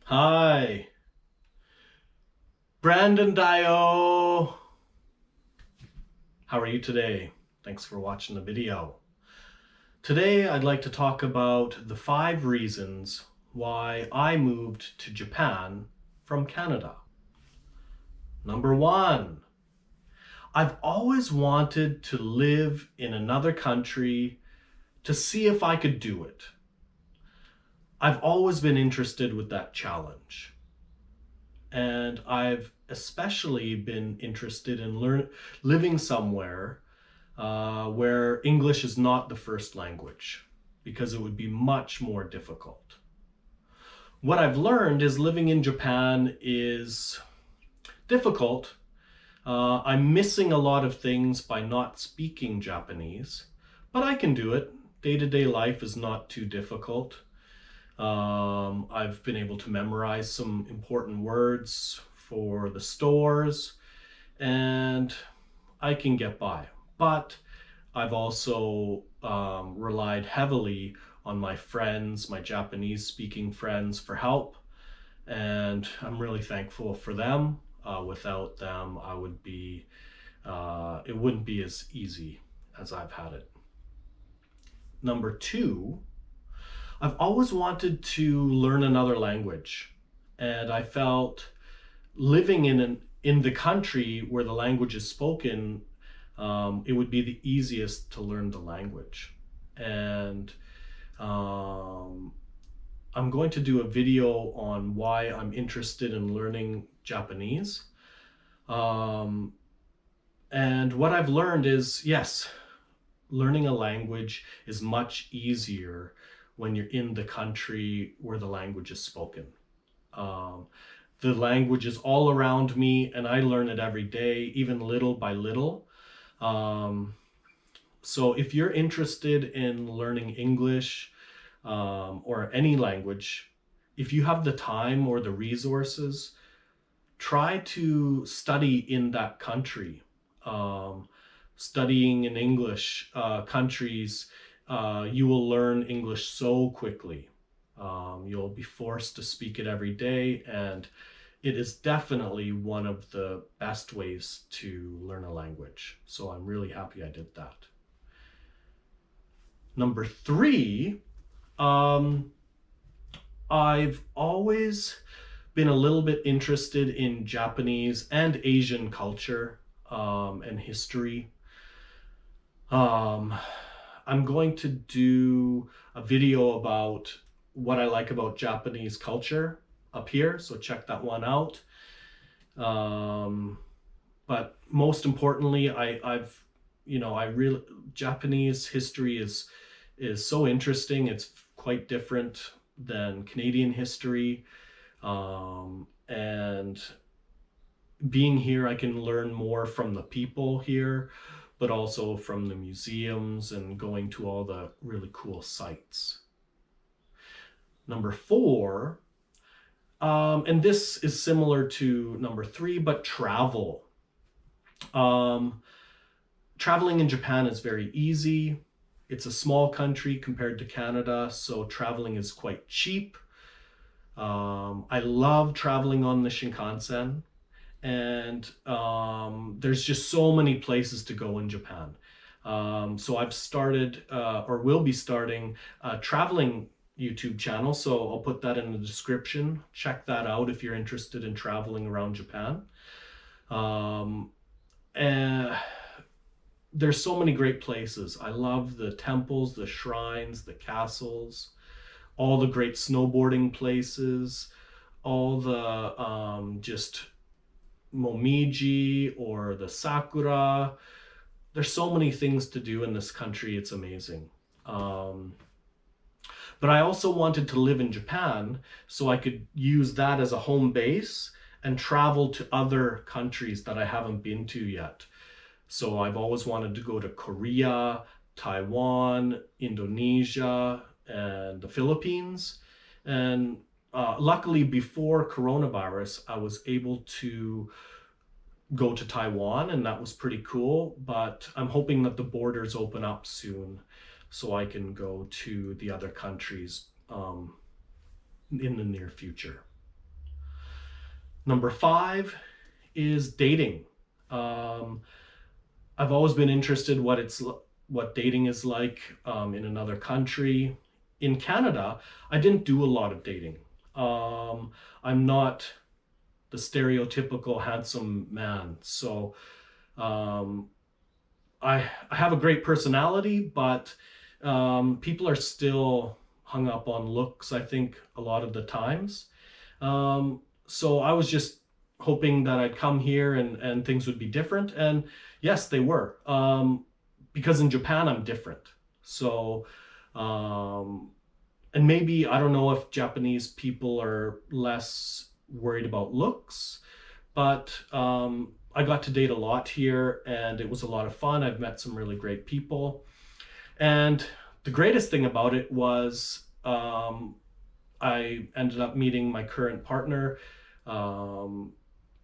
Hi, Brandon Dio. How are you today? Thanks for watching the video. Today I'd like to talk about the 5 reasons why I moved to Japan from Canada. Number 1, I've always wanted to live in another country to see if I could do it. I've always been interested with that challenge. And I've especially been interested in living somewhere where English is not the first language, because it would be much more difficult. What I've learned is living in Japan is difficult. I'm missing a lot of things by not speaking Japanese, but I can do it. Day-to-day life is not too difficult. I've been able to memorize some important words for the stores, and I can get by. But I've also relied heavily on my friends, my Japanese speaking friends, for help, and I'm really thankful for them. Without them, it wouldn't be as easy as I've had it. Number 2, I've always wanted to learn another language, and I felt living in the country where the language is spoken, it would be the easiest to learn the language. And I'm going to do a video on why I'm interested in learning Japanese. And what I've learned is, yes, learning a language is much easier when you're in the country where the language is spoken. The language is all around me, and I learn it every day, even little by little. So if you're interested in learning English or any language, if you have the time or the resources, try to study in that country. Studying in English countries, you will learn English so quickly. You'll be forced to speak it every day, and it is definitely one of the best ways to learn a language. So I'm really happy I did that. Number 3, I've always been a little bit interested in Japanese and Asian culture and history. I'm going to do a video about what I like about Japanese culture up here, so check that one out. But most importantly, Japanese history is so interesting. It's quite different than Canadian history. And being here, I can learn more from the people here, but also from the museums and going to all the really cool sites. Number 4, and this is similar to number 3, but travel. Traveling in Japan is very easy. It's a small country compared to Canada, so traveling is quite cheap. I love traveling on the Shinkansen, and there's just so many places to go in Japan. So I've started or will be starting a traveling YouTube channel, so I'll put that in the description. Check that out if you're interested in traveling around Japan. And there's so many great places. I love the temples, the shrines, the castles, all the great snowboarding places, all the just momiji or the sakura. There's so many things to do in this country. It's amazing. But I also wanted to live in Japan so I could use that as a home base and travel to other countries that I haven't been to yet. So I've always wanted to go to Korea, Taiwan, Indonesia, and the Philippines. And luckily, before coronavirus, I was able to go to Taiwan, and that was pretty cool. But I'm hoping that the borders open up soon so I can go to the other countries in the near future. Number 5 is dating. I've always been interested what dating is like in another country. In Canada, I didn't do a lot of dating. I'm not the stereotypical handsome man, so I have a great personality, but people are still hung up on looks, I think, a lot of the times. So I was just hoping that I'd come here and things would be different. And yes, they were. Because in Japan, I'm different. So, and maybe, I don't know if Japanese people are less worried about looks, but I got to date a lot here and it was a lot of fun. I've met some really great people. And the greatest thing about it was I ended up meeting my current partner.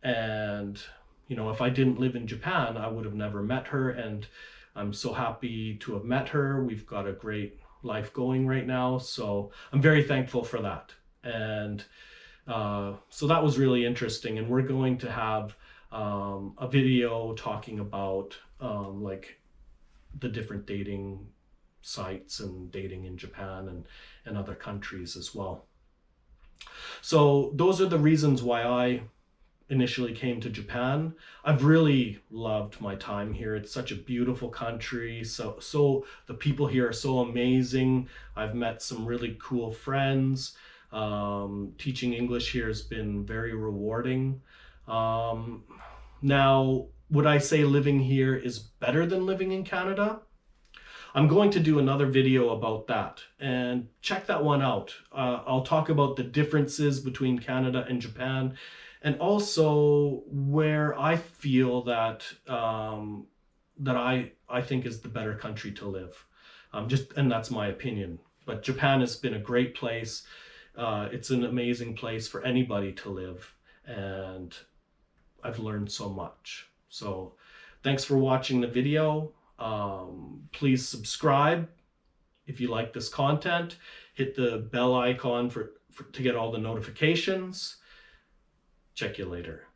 And, you know, if I didn't live in Japan, I would have never met her. And I'm so happy to have met her. We've got a great life going right now. So I'm very thankful for that. And so that was really interesting. And we're going to have a video talking about like the different dating sites and dating in Japan and other countries as well. So those are the reasons why I initially came to Japan. I've really loved my time here. It's such a beautiful country. So the people here are so amazing. I've met some really cool friends. Teaching English here has been very rewarding. Now, would I say living here is better than living in Canada? I'm going to do another video about that, and check that one out. I'll talk about the differences between Canada and Japan, and also where I feel that I think is the better country to live. And that's my opinion. But Japan has been a great place. It's an amazing place for anybody to live, and I've learned so much. So thanks for watching the video. Please subscribe if you like this content. Hit the bell icon to get all the notifications. Check you later.